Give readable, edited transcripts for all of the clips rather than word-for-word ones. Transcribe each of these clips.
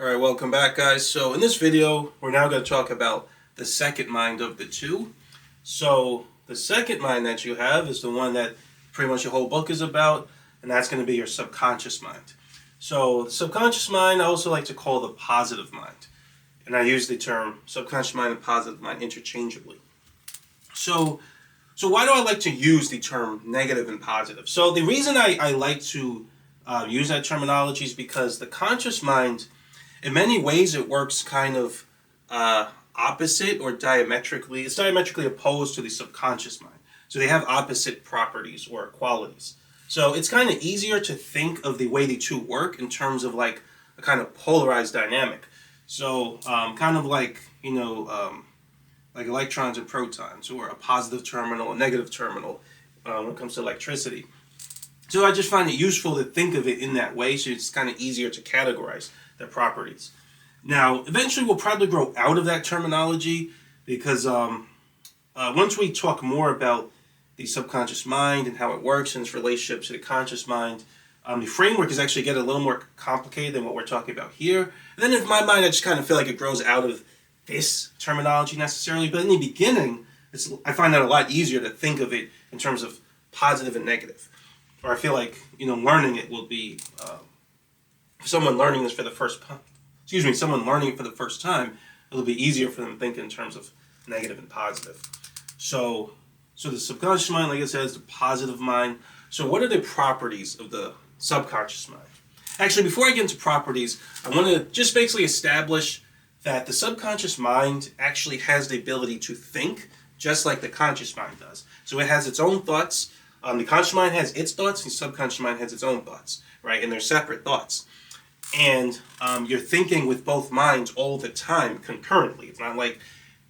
Alright, welcome back guys. So in this video, we're now going to talk about the second mind of the two. So the second mind that you have is the one that pretty much your whole book is about, and that's going to be your subconscious mind. So the subconscious mind I also like to call the positive mind. And I use the term subconscious mind and positive mind interchangeably. So why do I like to use the term negative and positive? So the reason I like to use that terminology is because the conscious mind, in many ways, it works kind of opposite or diametrically. It's diametrically opposed to the subconscious mind. So they have opposite properties or qualities. So it's kind of easier to think of the way the two work in terms of like a kind of polarized dynamic. So kind of like, like electrons and protons, or a positive terminal, a negative terminal when it comes to electricity. So I just find it useful to think of it in that way, so it's kind of easier to categorize their properties. Now, eventually we'll probably grow out of that terminology because once we talk more about the subconscious mind and how it works and its relationship to the conscious mind, the framework is actually getting a little more complicated than what we're talking about here. And then in my mind, I just kind of feel like it grows out of this terminology necessarily. But in the beginning, I find that a lot easier to think of it in terms of positive and negative. Or I feel like, learning it will be, someone learning this for the first someone learning it for the first time, it'll be easier for them to think in terms of negative and positive. So the subconscious mind, like I said, is the positive mind. So what are the properties of the subconscious mind? Actually, before I get into properties, I want to just basically establish that the subconscious mind actually has the ability to think just like the conscious mind does. So it has its own thoughts. The conscious mind has its thoughts, and the subconscious mind has its own thoughts, right? And they're separate thoughts. And you're thinking with both minds all the time concurrently.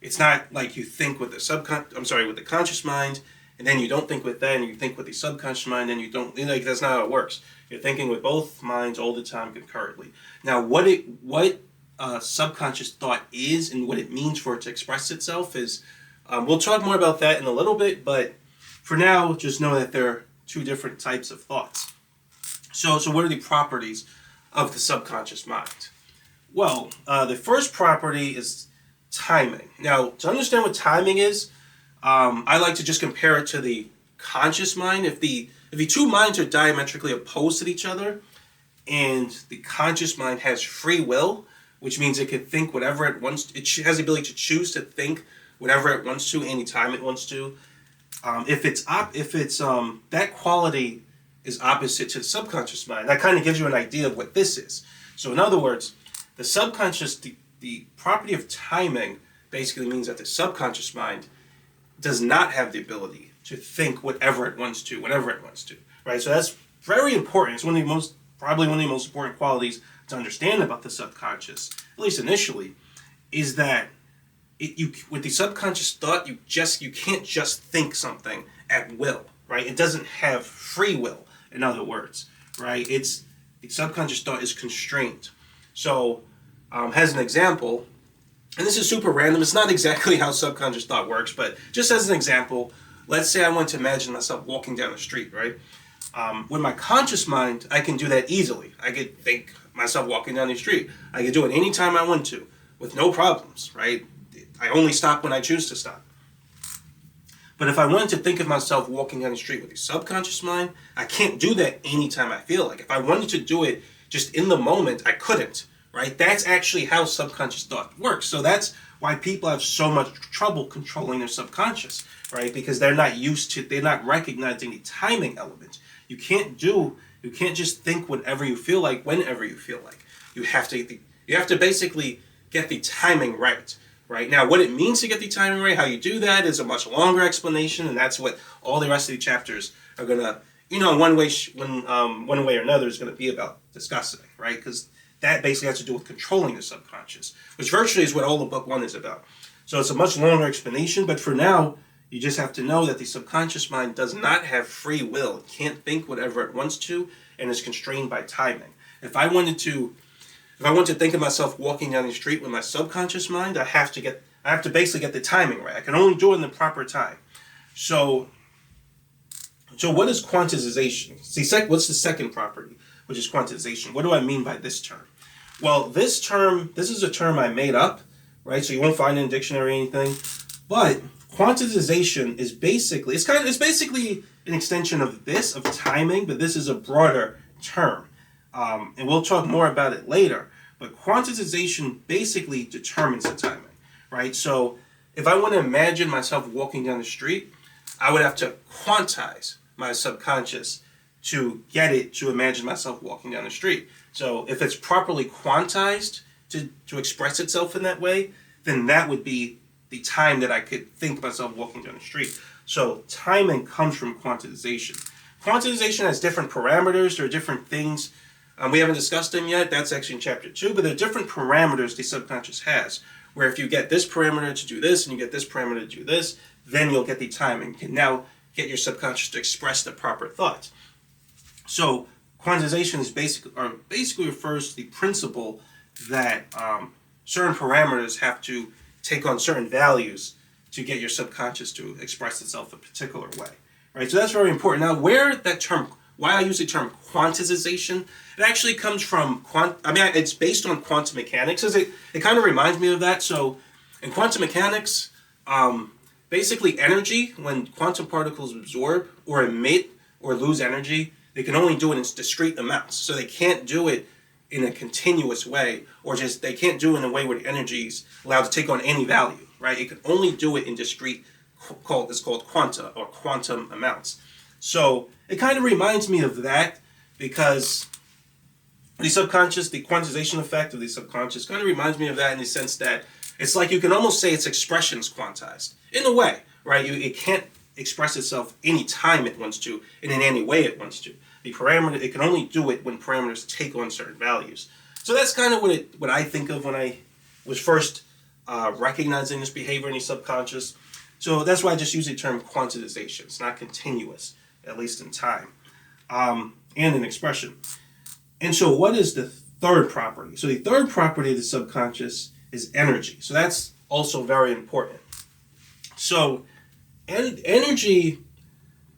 It's not like you think with with the conscious mind, and then you don't think with that, and you think with the subconscious mind, and you don't. That's not how it works. You're thinking with both minds all the time concurrently. Now, what subconscious thought is and what it means for it to express itself is, we'll talk more about that in a little bit, but for now, just know that there are two different types of thoughts. So what are the properties of the subconscious mind? Well, the first property is timing. Now, to understand what timing is, I like to just compare it to the conscious mind. If the two minds are diametrically opposed to each other, and the conscious mind has free will, which means it can think whatever it wants. It has the ability to choose to think whatever it wants to, anytime it wants to. If that quality is opposite to the subconscious mind, that kind of gives you an idea of what this is. So in other words, the subconscious, the property of timing basically means that the subconscious mind does not have the ability to think whatever it wants to, whenever it wants to, right? So that's very important. It's probably one of the most important qualities to understand about the subconscious, at least initially, is that with the subconscious thought, you can't just think something at will, right? It doesn't have free will, in other words, right? The subconscious thought is constrained. So, as an example, and this is super random, it's not exactly how subconscious thought works, but just as an example, let's say I want to imagine myself walking down the street, right? With my conscious mind, I can do that easily. I could think myself walking down the street. I could do it anytime I want to, with no problems, right? I only stop when I choose to stop. But if I wanted to think of myself walking down the street with the subconscious mind, I can't do that anytime I feel like. If I wanted to do it just in the moment, I couldn't, right? That's actually how subconscious thought works. So that's why people have so much trouble controlling their subconscious, right? Because they're not recognizing the timing element. You can't just think whatever you feel like, whenever you feel like. You have to basically get the timing right. Right now, what it means to get the timing right, how you do that, is a much longer explanation, and that's what all the rest of the chapters are gonna, one way or another, is gonna be about discussing, right? Because that basically has to do with controlling the subconscious, which virtually is what all of book one is about. So it's a much longer explanation, but for now, you just have to know that the subconscious mind does not have free will. It can't think whatever it wants to, and is constrained by timing. If I want to think of myself walking down the street with my subconscious mind, I have to basically get the timing right. I can only do it in the proper time. So what is quantization? See, what's the second property, which is quantization? What do I mean by this term? Well, this is a term I made up, right? So you won't find it in a dictionary or anything. But quantization is basically, it's basically an extension of timing, but this is a broader term. And we'll talk more about it later. But quantization basically determines the timing, right? So if I want to imagine myself walking down the street, I would have to quantize my subconscious to get it to imagine myself walking down the street. So if it's properly quantized to express itself in that way, then that would be the time that I could think myself walking down the street. So timing comes from quantization. Quantization has different parameters. There are different things. We haven't discussed them yet. That's actually in chapter 2. But there are different parameters the subconscious has, where if you get this parameter to do this and you get this parameter to do this, then you'll get the timing. You can now get your subconscious to express the proper thoughts. So quantization is basically refers to the principle that certain parameters have to take on certain values to get your subconscious to express itself a particular way, right? So that's very important. Now, why I use the term quantization, it actually comes from it's based on quantum mechanics. It kind of reminds me of that. So in quantum mechanics, basically energy, when quantum particles absorb or emit or lose energy, they can only do it in discrete amounts. So they can't do it in a continuous way, or just they can't do it in a way where the energy is allowed to take on any value, right? It can only do it in discrete, it's called quanta or quantum amounts. So it kind of reminds me of that, because the subconscious, the quantization effect of the subconscious kind of reminds me of that in the sense that it's like you can almost say its expression is quantized in a way, right? It can't express itself any time it wants to and in any way it wants to. The parameter, it can only do it when parameters take on certain values. So that's kind of what I think of when I was first recognizing this behavior in the subconscious. So that's why I just use the term quantization. It's not continuous, at least in time, and in expression. And so what is the third property? So the third property of the subconscious is energy. So that's also very important. So energy,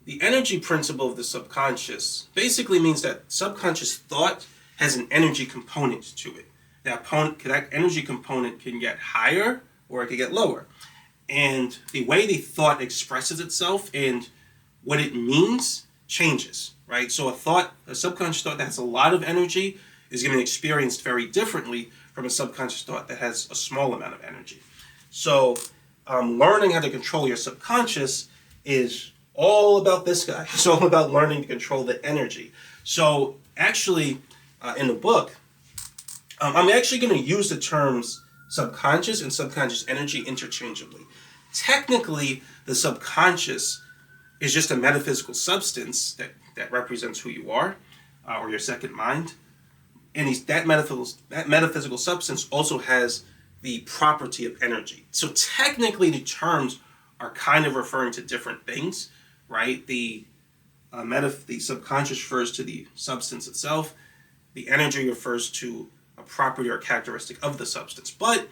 the energy principle of the subconscious basically means that subconscious thought has an energy component to it. That energy component can get higher or it can get lower. And the way the thought expresses itself and what it means changes, right? So a subconscious thought that has a lot of energy is going to be experienced very differently from a subconscious thought that has a small amount of energy. So learning how to control your subconscious is all about this guy. It's all about learning to control the energy. So actually, in the book, I'm actually going to use the terms subconscious and subconscious energy interchangeably. Technically, the subconscious is just a metaphysical substance that represents who you are, or your second mind. And that metaphysical substance also has the property of energy. So technically, the terms are kind of referring to different things, right? The subconscious refers to the substance itself. The energy refers to a property or characteristic of the substance. But,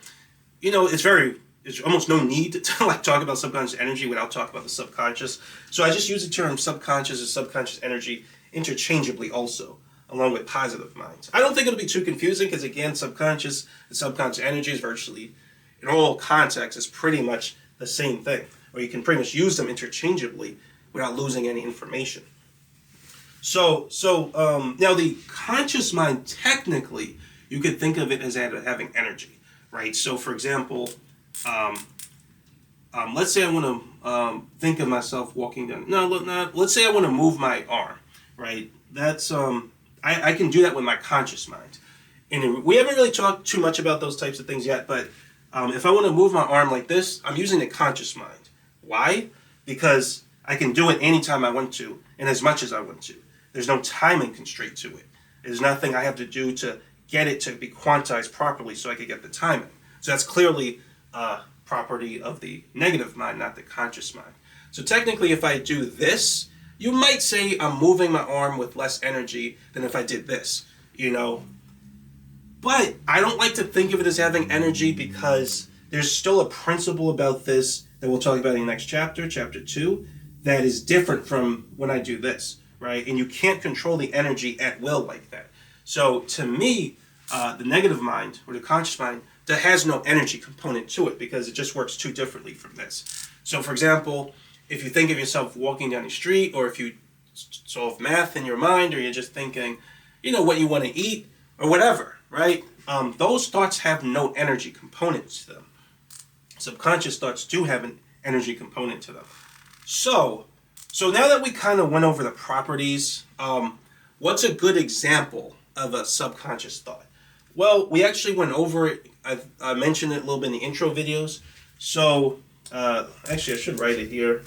there's almost no need to talk about subconscious energy without talking about the subconscious. So I just use the term subconscious and subconscious energy interchangeably also, along with positive minds. I don't think it'll be too confusing because, again, subconscious and subconscious energy is virtually, in all contexts, is pretty much the same thing. Or you can pretty much use them interchangeably without losing any information. So now the conscious mind, technically, you could think of it as having energy, right? So, for example, let's say I want to think of myself walking down. Let's say I want to move my arm, right? That's I can do that with my conscious mind. And we haven't really talked too much about those types of things yet, but if I want to move my arm like this, I'm using the conscious mind. Why? Because I can do it anytime I want to and as much as I want to. There's no timing constraint to it. There's nothing I have to do to get it to be quantized properly so I can get the timing. So that's clearly property of the negative mind, not the conscious mind. So technically, if I do this, you might say I'm moving my arm with less energy than if I did this, But I don't like to think of it as having energy because there's still a principle about this that we'll talk about in the next chapter, chapter 2, that is different from when I do this, right? And you can't control the energy at will like that. So to me, the negative mind or the conscious mind that has no energy component to it because it just works too differently from this. So for example, if you think of yourself walking down the street, or if you solve math in your mind, or you're just thinking, what you want to eat or whatever, right? Those thoughts have no energy component to them. Subconscious thoughts do have an energy component to them. So now that we kind of went over the properties, what's a good example of a subconscious thought? Well, we actually went over it. I mentioned it a little bit in the intro videos. So actually, I should write it here.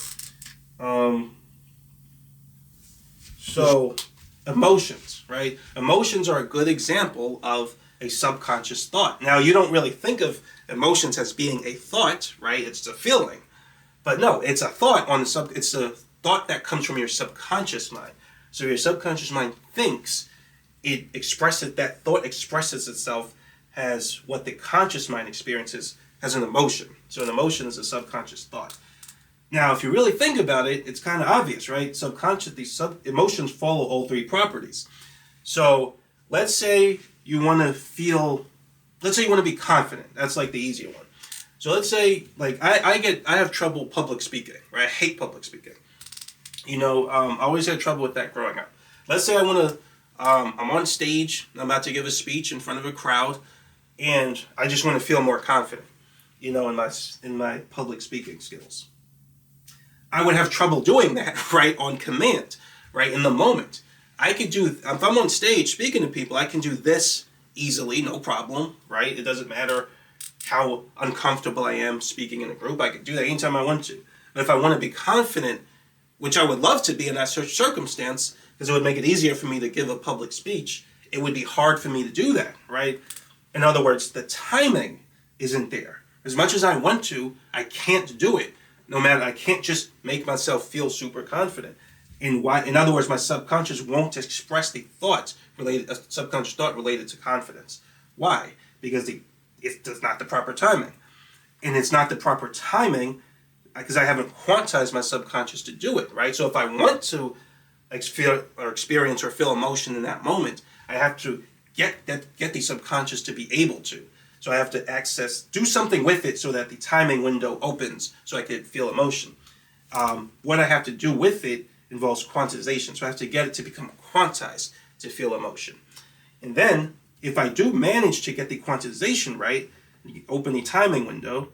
So emotions, right? Emotions are a good example of a subconscious thought. Now, you don't really think of emotions as being a thought, right? It's a feeling. But no, it's a thought it's a thought that comes from your subconscious mind. So your subconscious mind thinks, that thought expresses itself as what the conscious mind experiences as an emotion. So an emotion is a subconscious thought. Now, if you really think about it, it's kind of obvious, right? Emotions follow all three properties. So let's say you want to be confident. That's like the easier one. So let's say, like, I have trouble public speaking, right? I hate public speaking. I always had trouble with that growing up. Let's say I'm on stage, I'm about to give a speech in front of a crowd, and I just want to feel more confident, in my public speaking skills. I would have trouble doing that, right, on command, right, in the moment. If I'm on stage speaking to people, I can do this easily, no problem, right? It doesn't matter how uncomfortable I am speaking in a group. I can do that anytime I want to. But if I want to be confident, which I would love to be in that circumstance, because it would make it easier for me to give a public speech, it would be hard for me to do that, right? In other words, the timing isn't there. As much as I want to, I can't do it. I can't just make myself feel super confident. In other words, my subconscious won't express a subconscious thought related to confidence. Why? Because it's not the proper timing. And it's not the proper timing because I haven't quantized my subconscious to do it, right? So if I want to experience or feel emotion in that moment, I have to get the subconscious to be able to. So I have to do something with it so that the timing window opens so I can feel emotion. What I have to do with it involves quantization. So I have to get it to become quantized to feel emotion. And then, if I do manage to get the quantization right, open the timing window,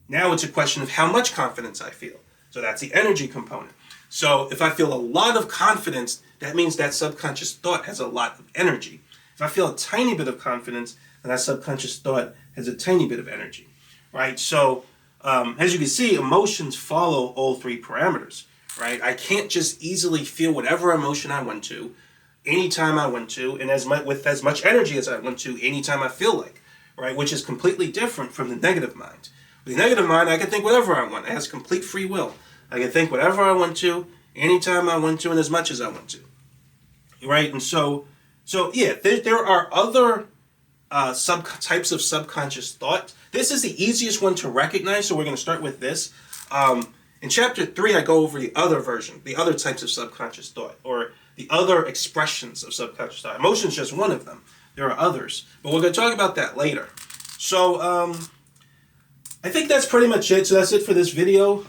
now it's a question of how much confidence I feel. So that's the energy component. So if I feel a lot of confidence, that means that subconscious thought has a lot of energy. If I feel a tiny bit of confidence, then that subconscious thought has a tiny bit of energy, right? So as you can see, emotions follow all three parameters, right? I can't just easily feel whatever emotion I want to, anytime I want to, and with as much energy as I want to, anytime I feel like, right? Which is completely different from the negative mind. With the negative mind, I can think whatever I want. It has complete free will. I can think whatever I want to, anytime I want to, and as much as I want to, right? And so yeah, there are other types of subconscious thought. This is the easiest one to recognize, so we're going to start with this. In chapter 3, I go over the other version, the other types of subconscious thought, or the other expressions of subconscious thought. Emotion is just one of them. There are others, but we're going to talk about that later. So I think that's pretty much it. So that's it for this video.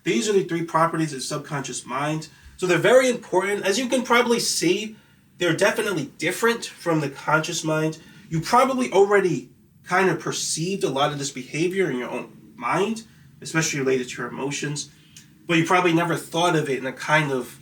These are the three properties of subconscious mind. So they're very important. As you can probably see, they're definitely different from the conscious mind. You probably already kind of perceived a lot of this behavior in your own mind, especially related to your emotions, but you probably never thought of it in a kind of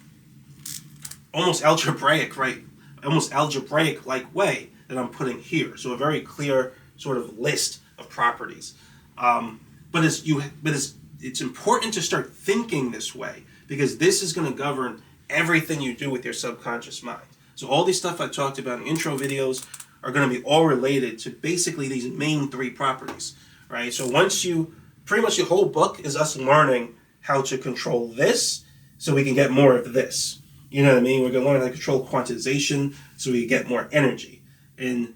almost algebraic, right? Almost algebraic-like way that I'm putting here. So a very clear sort of list of properties. But it's important to start thinking this way, because this is going to govern everything you do with your subconscious mind. So all these stuff I talked about in intro videos are going to be all related to basically these main three properties, right? So pretty much the whole book is us learning how to control this so we can get more of this. You know what I mean? We're going to learn how to control quantization so we get more energy. And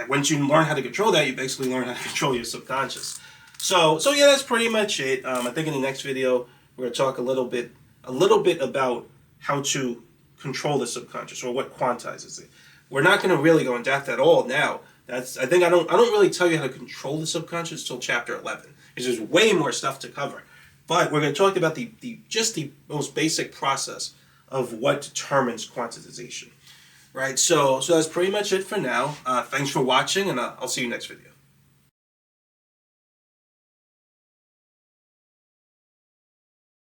once you learn how to control that, you basically learn how to control your subconscious. So yeah, that's pretty much it. I think in the next video, we're going to talk a little bit about how to control the subconscious, or what quantizes it. we're not going to really go in depth at all now. I think I don't really tell you how to control the subconscious till chapter 11. Because there's way more stuff to cover. But we're going to talk about the most basic process of what determines quantization. Right, so that's pretty much it for now. Thanks for watching, and I'll see you next video.